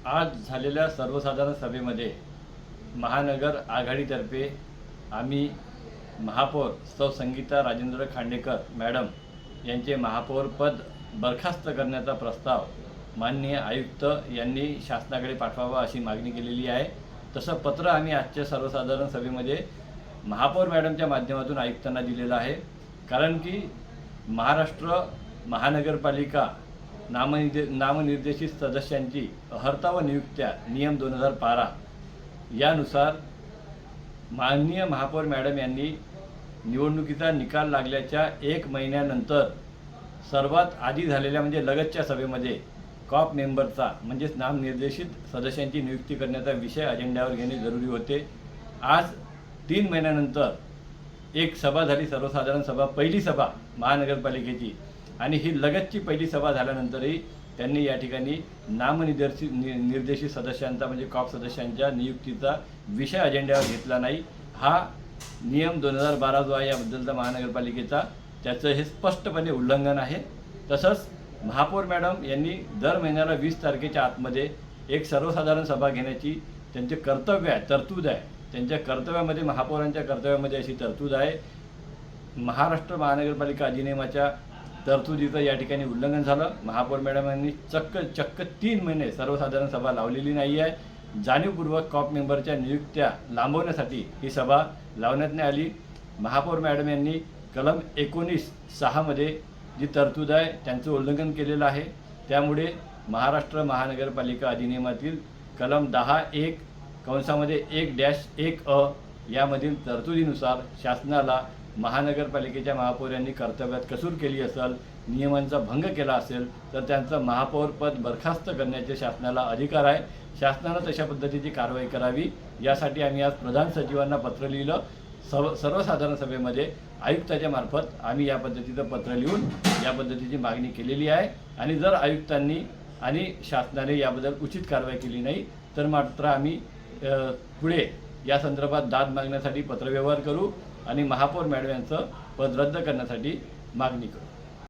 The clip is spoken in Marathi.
आज झालेल्या सर्वसाधारण सभेमध्ये महानगर आघाडीतर्फे आम्ही महापौर सौ संगीता राजेंद्र खांडेकर मॅडम यांचे महापौरपद बरखास्त करण्याचा प्रस्ताव माननीय आयुक्त यांनी शासनाकडे पाठवावा अशी मागणी केलेली आहे। तसं पत्र आम्ही आजच्या सर्वसाधारण सभेमध्ये महापौर मॅडमच्या माध्यमातून आयुक्तांना दिलेलं आहे। कारण की महाराष्ट्र महानगरपालिका नामनिर्देशित सदस्यांची अहर्ता व नियुक्त्या नियम 2012 यानुसार माननीय महापौर मॅडम यांनी निवडणुकीचा निकाल लागल्याच्या 1 महिन्यानंतर सर्वात आधी झालेल्या म्हणजे लगतच्या सभेमध्ये कॉप मेंबरचा म्हणजेच नामनिर्देशित सदस्यांची नियुक्ती करण्याचा विषय अजेंड्यावर घेणे जरुरी होते। आज 3 महिन्यानंतर एक सभा झाली, सर्वसाधारण सभा, पहिली सभा महानगरपालिकेची, आणि ही लगतची पहिली सभा झाल्यानंतरही त्यांनी या ठिकाणी निर्देशित सदस्यांचा म्हणजे कॉप सदस्यांच्या नियुक्तीचा विषय अजेंड्यावर घेतला नाही। हा नियम 2012 जो आहे याबद्दलचा महानगरपालिकेचा, त्याचं हे स्पष्टपणे उल्लंघन आहे। तसंच महापौर मॅडम यांनी दर महिन्याला 20 तारखेच्या आतमध्ये एक सर्वसाधारण सभा घेण्याची त्यांचे कर्तव्य आहे, तरतूद आहे। त्यांच्या कर्तव्यामध्ये, महापौरांच्या कर्तव्यामध्ये अशी तरतूद आहे। महाराष्ट्र महानगरपालिका अधिनियमाच्या तरतुदीचं या ठिकाणी उल्लंघन झालं। महापौर मॅडम यांनी चक्क 3 महिने सर्वसाधारण सभा लावलेली नाही आहे। जाणीवपूर्वक कॉप मेंबरच्या नियुक्त्या लांबवण्यासाठी ही सभा लावण्यात नाही आली। महापौर मॅडम यांनी कलम 19(6) मध्ये जी तरतूद आहे त्यांचं उल्लंघन केलेलं आहे। त्यामुळे महाराष्ट्र महानगरपालिका अधिनियमातील कलम 10(1)(1)(1)(अ) यामधील तरतुदीनुसार शासनाला महानगरपालिकेच्या महापौरांनी कर्तव्यात कसूर केली असेल, नियमांचा भंग केला असेल तर त्यांचं महापौरपद बरखास्त करण्याचे शासनाला अधिकार आहे। शासनानं तशा पद्धतीची कारवाई करावी यासाठी आम्ही आज प्रधान सचिवांना पत्र लिहिलं। सर्वसाधारण सभेमध्ये आयुक्ताच्या मार्फत आम्ही या पद्धतीचं पत्र लिहून या पद्धतीची मागणी केलेली आहे। आणि जर आयुक्तांनी आणि शासनाने याबद्दल उचित कारवाई केली नाही तर मात्र आम्ही पुढे या संदर्भात दाद मागण्यासाठी पत्रव्यवहार करू आणि महापौर मॅडम यांचं पद रद्द करण्यासाठी मागणी करू।